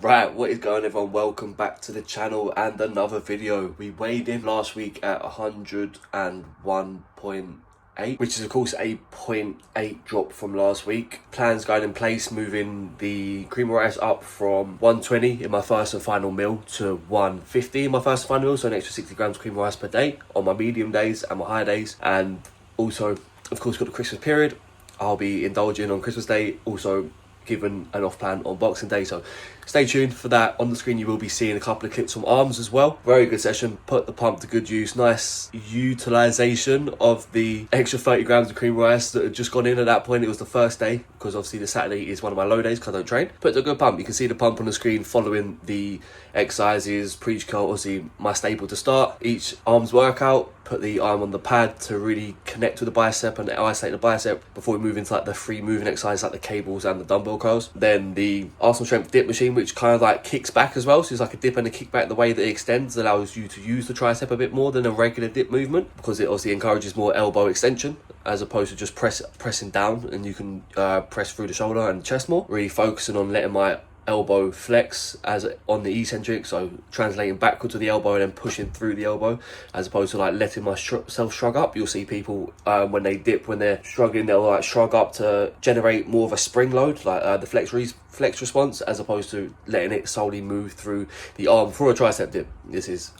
Right, what is going on, everyone? Welcome back to the channel and another video. We weighed in last week at 101.8, which is of course a 0.8 drop from last week. Plans going in place, moving the cream of rice up from 120 in my first and final meal to 150 in my first and final meal, so an extra 60 grams of cream of rice per day on my medium days and my high days. And also, of course, got the Christmas period. I'll be indulging on Christmas Day, also given an off plan on Boxing Day, so stay tuned for that. On the screen you will be seeing a couple of clips from arms as well. Very good session, put the pump to good use. Nice utilization of the extra 30 grams of cream rice that had just gone in. At that point it was the first day, because obviously the Saturday is one of my low days because I don't train. Put a good pump. You can see the pump on the screen following the exercises. Preach curl, obviously my staple to start each arms workout. Put the arm on the pad to really connect with the bicep and isolate the bicep before we move into like the free moving exercise like the cables and the dumbbell curls. Then the Arsenal strength dip machine, which kind of like kicks back as well, so it's like a dip and a kick back. The way that it extends allows you to use the tricep a bit more than a regular dip movement, because it obviously encourages more elbow extension as opposed to just pressing down, and you can press through the shoulder and the chest more. Really focusing on letting my elbow flex as on the eccentric, so translating backward to the elbow and then pushing through the elbow, as opposed to like letting myself shrug up. You'll see people when they dip, when they're struggling, they'll like shrug up to generate more of a spring load, like the flex response, as opposed to letting it solely move through the arm. For a tricep dip, this is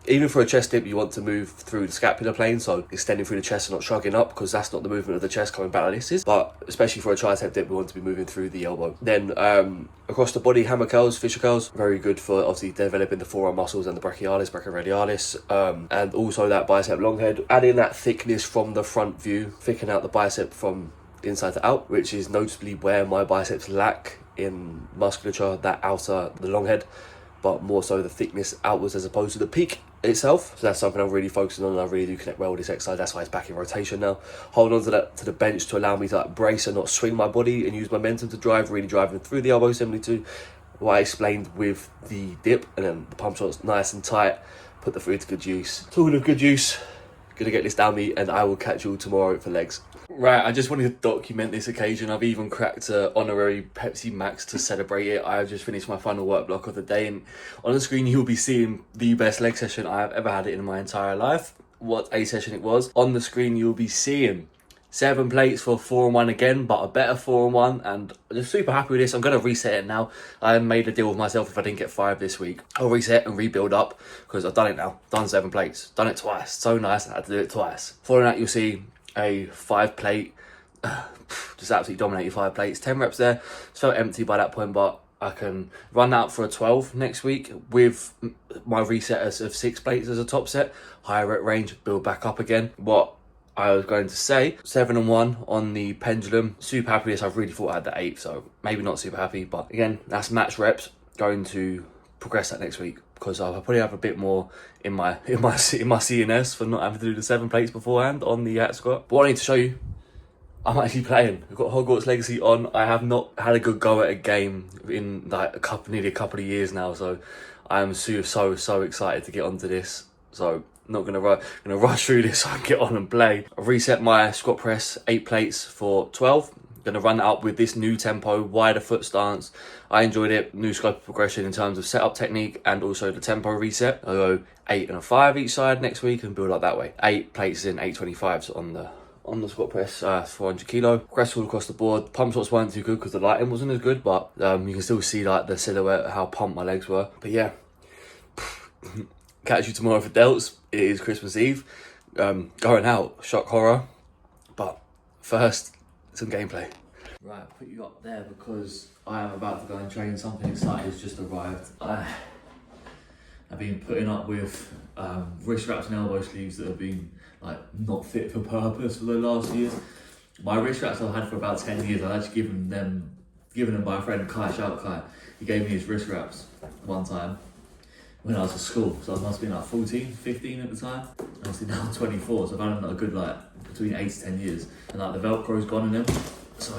even for a chest dip, you want to move through the scapular plane, so extending through the chest and not shrugging up, because that's not the movement of the chest coming back like this is. But especially for a tricep dip, we want to be moving through the elbow. Then across the body, hammer curls, fisher curls, very good for obviously developing the forearm muscles and the brachioradialis, and also that bicep long head, adding that thickness from the front view, thickening out the bicep from inside to out, which is notably where my biceps lack in musculature, that outer, the long head, but more so the thickness outwards as opposed to the peak itself. So that's something I'm really focusing on, and I really do connect well with this exercise. That's why it's back in rotation now. Hold on to the bench to allow me to like brace and not swing my body and use momentum to drive, really driving through the elbow, similarly to what I explained with the dip. And then the pump shot's nice and tight, put the food to good use. Talking of good use, gonna get this down me, and I will catch you all tomorrow for legs. Right, I just wanted to document this occasion. I've even cracked an honorary Pepsi Max to celebrate it. I have just finished my final work block of the day, and on the screen you'll be seeing the best leg session I have ever had in my entire life. What a session it was. On the screen you'll be seeing 7 plates for 4-on-1 again, but a better 4-on-1, and I'm just super happy with this. I'm going to reset it now. I made a deal with myself, if I didn't get 5 this week, I'll reset and rebuild up, because I've done it now. Done 7 plates. Done it twice. So nice, I had to do it twice. Following that, you'll see a 5 plate, just absolutely dominated 5 plates. 10 reps there. It's felt empty by that point, but I can run that up for a 12 next week with my reset of 6 plates as a top set. Higher rep range, build back up again. What I was going to say, 7-on-1 on the pendulum. Super happy with this. I really thought I had the 8, so maybe not super happy, but again, that's max reps. Going to progress that next week, because I'll probably have a bit more in my CNS for not having to do the 7 plates beforehand on the hat squat. But what I need to show you, I'm actually playing. We've got Hogwarts Legacy on. I have not had a good go at a game in like nearly a couple of years now, so I am so excited to get onto this. So not gonna rush through this. So I can get on and play. I've reset my squat press 8 plates for 12. Gonna run it up with this new tempo, wider foot stance. I enjoyed it. New scope of progression in terms of setup technique and also the tempo reset. I'll go 8 and a 5 each side next week and build up that way. 8 plates in 825s on the squat press, 400 kilo. Progress all across the board. Pump shots weren't too good because the lighting wasn't as good, but you can still see like the silhouette, how pumped my legs were. But yeah, catch you tomorrow for delts. It is Christmas Eve. Going out, shock horror. But first, some gameplay. Right, I'll put you up there because I am about to go and train. Something exciting has just arrived. I've been putting up with wrist wraps and elbow sleeves that have been like not fit for purpose for the last years. My wrist wraps I've had for about 10 years. I've actually given them by a friend, Kai. Shout out Kai. He gave me his wrist wraps one time when I was at school, so I must have been like 14, 15 at the time. Obviously now I'm 24, so I've had them a good like between 8 to 10 years, and like the Velcro's gone in them, so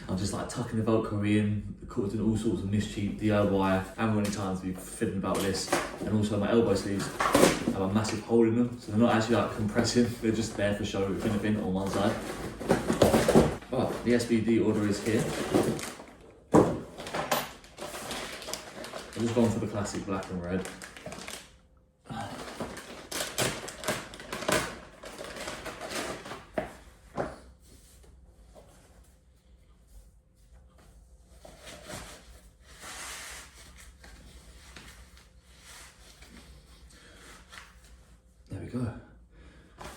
I'm just like tucking the Velcro in, causing all sorts of mischief, DIY. I haven't got any time to be fiddling about with this. And also my elbow sleeves have a massive hole in them, so they're not actually like compressing, they're just there for show, if anything, on one side. Well, the SBD order is here. I've just gone for the classic black and red. There we go.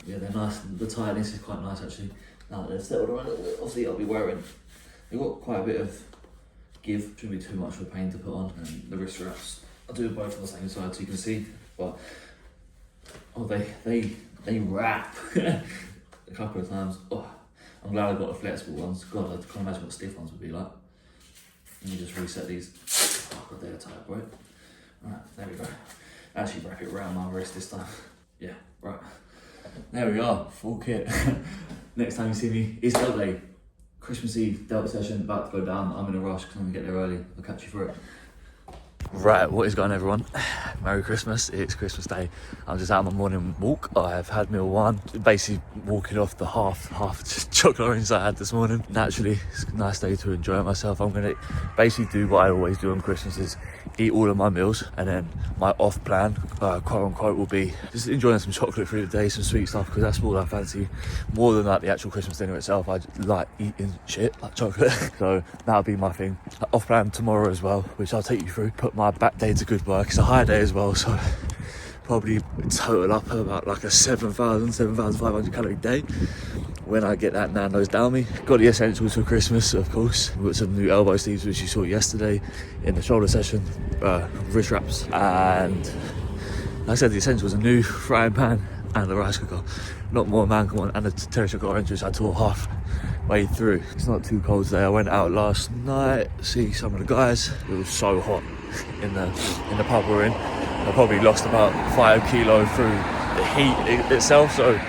Yeah, they're nice. The tightness is quite nice actually. Now that they've settled around a little bit, obviously I'll be wearing. They've got quite a bit of give, shouldn't be too much for pain to put on. And the wrist straps, I'll do both on the same side so you can see. But oh, they wrap a couple of times. Oh, I'm glad I got the flexible ones. God, I can't imagine what the stiff ones would be like. Let me just reset these. Oh god, they're tight, right? Right, there we go. Actually wrap it around my wrist this time. Yeah, right. There we are, full kit. Next time you see me, it's Delta Day. Christmas Eve, Delta session, about to go down. I'm in a rush because I'm gonna get there early. I'll catch you for it. Right, what is going on everyone? Merry Christmas, it's Christmas Day. I'm just out on my morning walk. I've had meal one, basically walking off the half just chocolate orange I had this morning. Naturally, it's a nice day to enjoy myself. I'm gonna basically do what I always do on Christmas is eat all of my meals, and then my off plan, quote unquote, will be just enjoying some chocolate through the day, some sweet stuff, because that's all I fancy more than like the actual Christmas dinner itself. I just like eating shit like chocolate. So that'll be my thing. Off plan tomorrow as well, which I'll take you through. Put my back day to good work. It's a high day as well, so probably total up about like a 7,500 calorie day when I get that Nando's down me. Got the essentials for Christmas, of course. We've got some new elbow sleeves, which you saw yesterday in the shoulder session, wrist wraps, and like I said, the essentials: a new frying pan and a rice cooker. Not more, man, come on. And a terry chocolate orange juice I tore halfway through. It's not too cold today. I went out last night, see some of the guys. It was so hot in the pub we're in. I probably lost about 5 kilos through the heat itself, so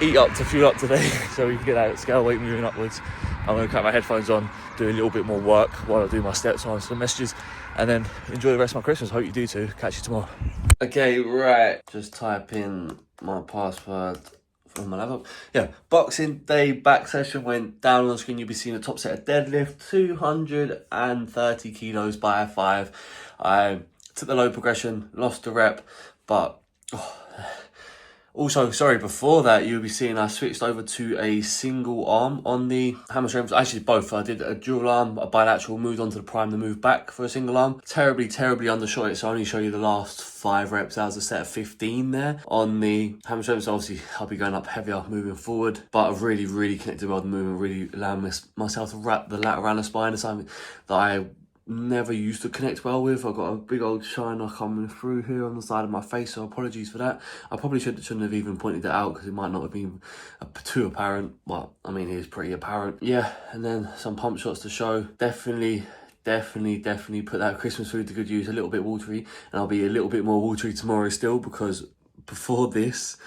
eat up to fuel up today so we can get that scale weight moving upwards. I'm going to cut my headphones on, do a little bit more work while I do my steps, answer the messages, and then enjoy the rest of my Christmas. Hope you do too. Catch you tomorrow. Okay, right. Just type in my password from my laptop. Yeah, Boxing Day back session went down on the screen. You'll be seeing a top set of deadlift, 230 kilos by 5. I took the low progression, lost the rep, but also, sorry, before that, you'll be seeing I switched over to a single arm on the hammer strength. Actually, both. I did a dual arm, a bilateral, moved on to the prime, then moved back for a single arm. Terribly undershot it, so I only show you the last 5 reps. That was a set of 15 there on the hammer strength. So obviously, I'll be going up heavier moving forward, but I've really connected well with the movement, really allowing myself to wrap the lat around the spine. It's something that I never used to connect well with. I've got a big old shiner coming through here on the side of my face, so apologies for that. I probably shouldn't have even pointed that out because it might not have been too apparent. Well, I mean, it is pretty apparent. Yeah, and then some pump shots to show. Definitely put that Christmas food to good use. A little bit watery, and I'll be a little bit more watery tomorrow still, because before this,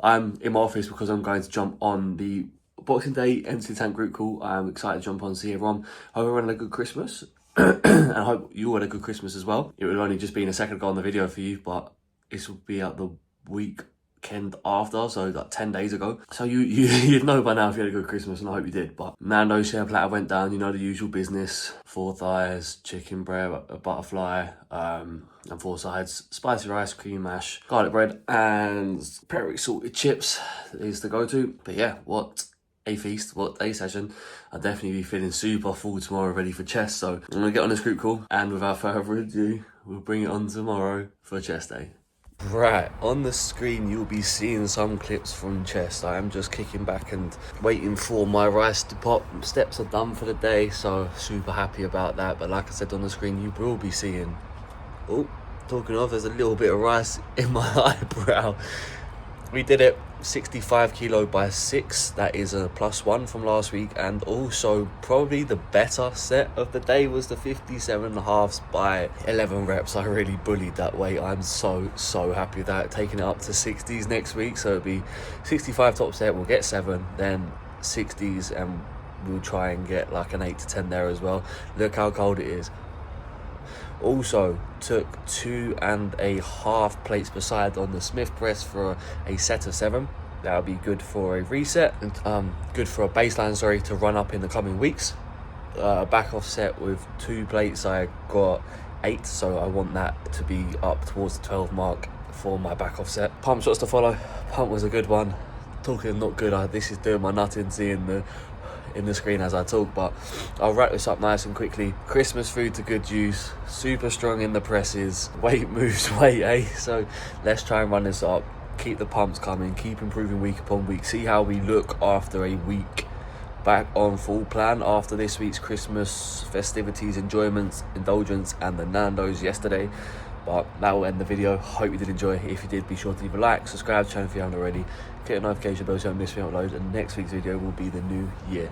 I'm in my office because I'm going to jump on the Boxing Day empty tank group call. I'm excited to jump on and see everyone. Hope everyone had a good Christmas. And I hope you all had a good Christmas as well. It would have only just been a second ago on the video for you, but this will be out the weekend after, so like 10 days ago. So you'd know by now if you had a good Christmas, and I hope you did. But Nando's share platter went down, you know, the usual business. 4 thighs, chicken bread, a butterfly, and 4 sides, spicy rice, cream mash, garlic bread, and peri salted chips is the go-to. But yeah, what a feast, what a session. I'll definitely be feeling super full tomorrow, ready for chest. So I'm gonna get on this group call, and without further ado, we'll bring it on tomorrow for chest day. Right, on the screen you'll be seeing some clips from chest. I am just kicking back and waiting for my rice to pop. Steps are done for the day, so super happy about that. But like I said, on the screen you will be seeing, oh, talking of, there's a little bit of rice in my eyebrow. We did it 65 kilo by 6. That is a +1 from last week. And also probably the better set of the day was the 57.5s by 11 reps. I really bullied that weight. I'm so happy with that. Taking it up to 60s next week. So it'll be 65 top set. We'll get 7, then 60s, and we'll try and get like an 8 to 10 there as well. Look how cold it is. Also took 2.5 plates per side on the Smith press for a set of 7. That'll be good for a reset and good for a baseline, to run up in the coming weeks. Back off set with 2 plates. I got 8, so I want that to be up towards the 12 mark for my back offset. Pump shots to follow. Pump was a good one. Talking not good, this is doing my nutting seeing in the screen as I talk, but I'll wrap this up nice and quickly. Christmas food to good use, super strong in the presses, weight moves weight, eh? So let's try and run this up, keep the pumps coming, keep improving week upon week, see how we look after a week back on full plan after this week's Christmas festivities, enjoyments, indulgence, and the Nando's yesterday. But that will end the video. Hope you did enjoy. If you did, be sure to leave a like, subscribe to the channel if you haven't already, click the notification bell so you don't miss me upload, and next week's video will be the new year.